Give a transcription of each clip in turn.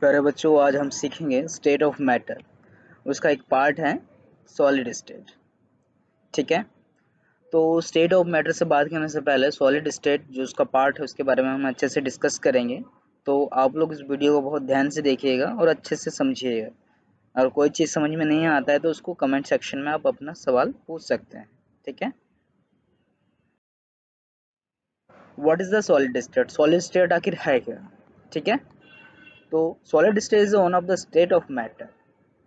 प्यारे बच्चों, आज हम सीखेंगे स्टेट ऑफ मैटर। उसका एक पार्ट है सॉलिड स्टेट। ठीक है, तो स्टेट ऑफ मैटर से बात करने से पहले सॉलिड स्टेट जो उसका पार्ट है उसके बारे में हम अच्छे से डिस्कस करेंगे। तो आप लोग इस वीडियो को बहुत ध्यान से देखिएगा और अच्छे से समझिएगा। और कोई चीज़ समझ में नहीं आता है तो उसको कमेंट सेक्शन में आप अपना सवाल पूछ सकते हैं। ठीक है, what is the solid state? Solid state आखिर है क्या? ठीक है, तो solid state is one of the state of matter.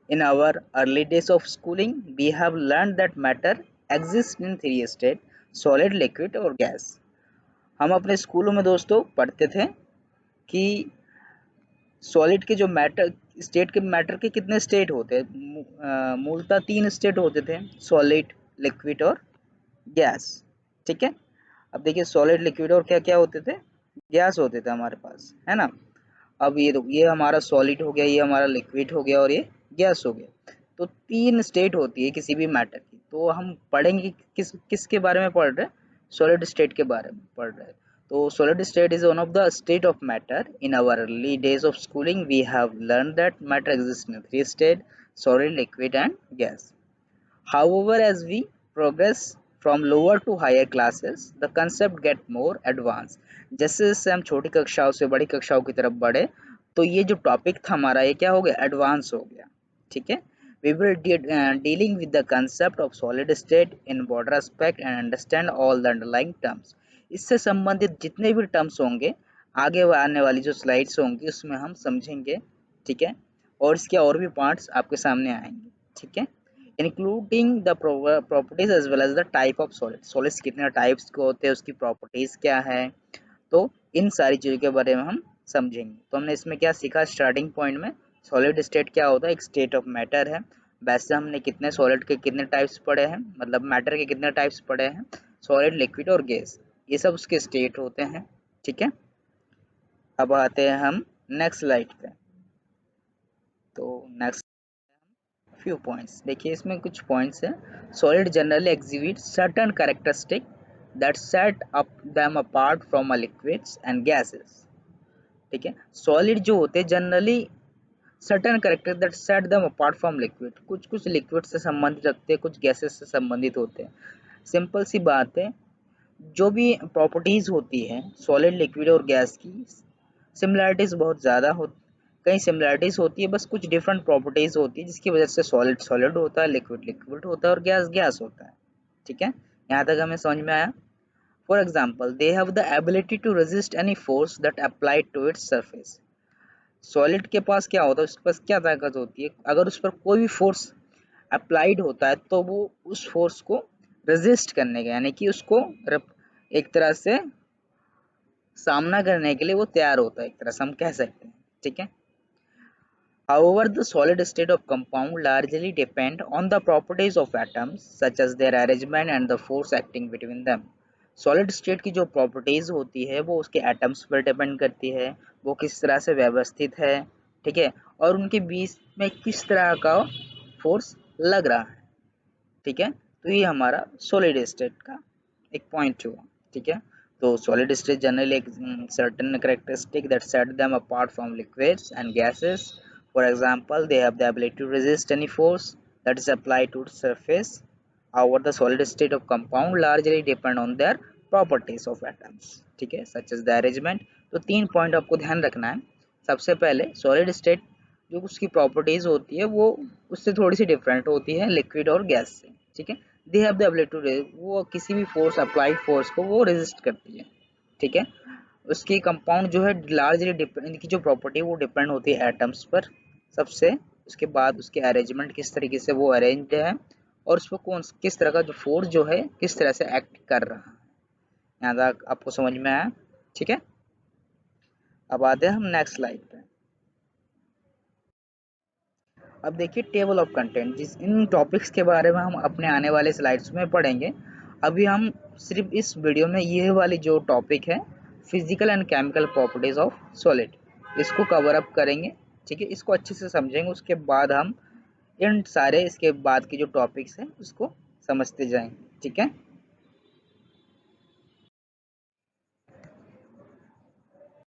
In our early days of schooling, we have learned that matter exists in three states: solid, liquid और gas. हम अपने स्कूलों में दोस्तों पढ़ते थे कि सॉलिड के जो मैटर स्टेट के मैटर के कितने स्टेट होते हैं। मूलतः तीन स्टेट होते थे: सॉलिड, लिक्विड और गैस। ठीक है, अब देखिए सॉलिड, लिक्विड और क्या क्या होते थे? गैस होते थे हमारे पास, है ना। अब ये हमारा सॉलिड हो गया, ये हमारा लिक्विड हो गया और ये गैस हो गया। तो तीन स्टेट होती है किसी भी मैटर की। तो हम पढ़ेंगे किसके बारे में पढ़ रहे हैं? सॉलिड स्टेट के बारे में पढ़ रहे हैं। तो solid state is one of the state of matter. In our early days of schooling we have learn that matter exist in three state: solid, liquid and gas. However, as we progress from lower to higher classes, the concept get more advanced. जैसे जैसे हम छोटी कक्षाओं से बड़ी कक्षाओं की तरफ बढ़े तो ये जो टॉपिक था हमारा ये क्या हो गया? एडवांस हो गया। ठीक है, we will dealing with the concept of solid state in broader aspect and understand all the underlying terms. इससे संबंधित जितने भी टर्म्स होंगे आगे आने वाली जो स्लाइड्स होंगी उसमें हम समझेंगे। ठीक है, और इसके और भी पार्ट्स आपके सामने आएंगे। ठीक है, including the properties as well as the type of solid. Solids कितने टाइप्स के होते हैं, उसकी प्रॉपर्टीज क्या है, तो इन सारी चीज़ों के बारे में हम समझेंगे। तो हमने इसमें क्या सीखा? स्टार्टिंग पॉइंट में सॉलिड स्टेट क्या होता है? एक स्टेट ऑफ मैटर है। वैसे हमने कितने सॉलिड के कितने टाइप्स पढ़े हैं, मतलब मैटर के कितने टाइप्स पढ़े हैं? सॉलिड, लिक्विड और गैस, ये सब उसके स्टेट होते हैं। ठीक है, अब आते हैं हम नेक्स्ट स्लाइड पे। तो नेक्स्ट फ्यू पॉइंट्स देखिए, इसमें कुछ पॉइंट्स हैं। Solid generally exhibit certain characteristic that set up them apart from liquids and gases. ठीक है, सॉलिड जो होते हैं generally certain character that set them apart from liquid, कुछ कुछ लिक्विड से संबंधित रखते हैं, कुछ गैसेस से संबंधित होते हैं। सिंपल सी बात है, जो भी प्रॉपर्टीज होती है सॉलिड, लिक्विड और गैस की, सिमिलैरिटीज बहुत ज़्यादा होती, कई सिमिलैरिटीज होती है, बस कुछ डिफरेंट प्रॉपर्टीज होती है जिसकी वजह से सॉलिड सॉलिड होता है, लिक्विड लिक्विड होता है और गैस गैस होता है। ठीक है, यहाँ तक हमें समझ में आया? For example, they have the ability to resist any force that applied to its surface. Solid के पास क्या होता है? उसके पास क्या ताकत होती है? अगर उस पर कोई भी फोर्स अप्लाइड होता है तो वो उस फोर्स को रेजिस्ट करने का, यानी कि उसको एक तरह से सामना करने के लिए वो तैयार होता है, एक तरह से हम कह सकते हैं। ठीक है, however the solid state of compound largely depend on the properties of atoms such as their arrangement and the force acting between them. Solid state की जो प्रॉपर्टीज होती है वो उसके एटम्स पर डिपेंड करती है, वो किस तरह से व्यवस्थित है। ठीक है, और उनके बीच में किस तरह का फोर्स लग रहा है। ठीक है, तो ये हमारा सॉलिड स्टेट का एक पॉइंट हुआ। ठीक है, तो solid state generally certain characteristic that set them apart from liquids and gases. For example, they have the ability to resist any force that is applied to its surface. However, the solid state of compound largely depend on their properties of atoms. ठीक है, such as the arrangement. तो तीन point आपको ध्यान रखना है। सबसे पहले सॉलिड स्टेट जो उसकी प्रॉपर्टीज होती है वो उससे थोड़ी सी डिफरेंट होती है लिक्विड और गैस से। ठीक है, they have the ability to, वो किसी भी फोर्स, अप्लाइड फोर्स को वो रेजिस्ट करती है। ठीक है, उसकी कंपाउंड जो है लार्जली डिपेंड, की जो प्रॉपर्टी वो डिपेंड होती है एटम्स पर सबसे। उसके बाद उसके अरेंजमेंट किस तरीके से वो अरेंज्ड है और उस पर कौन किस तरह का जो फोर्स जो है किस तरह से एक्ट कर रहा है। यहाँ तक आपको समझ में आया? ठीक है, अब आते हैं हम नेक्स्ट स्लाइड पे। अब देखिए टेबल ऑफ कंटेंट, जिस इन टॉपिक्स के बारे में हम अपने आने वाले स्लाइड्स में पढ़ेंगे। अभी हम सिर्फ इस वीडियो में ये वाली जो टॉपिक है physical and chemical properties of solid, इसको कवर अप करेंगे। ठीक है, इसको अच्छे से समझेंगे, उसके बाद हम इन सारे इसके बाद के जो टॉपिक्स हैं उसको समझते जाएंगे। ठीक है।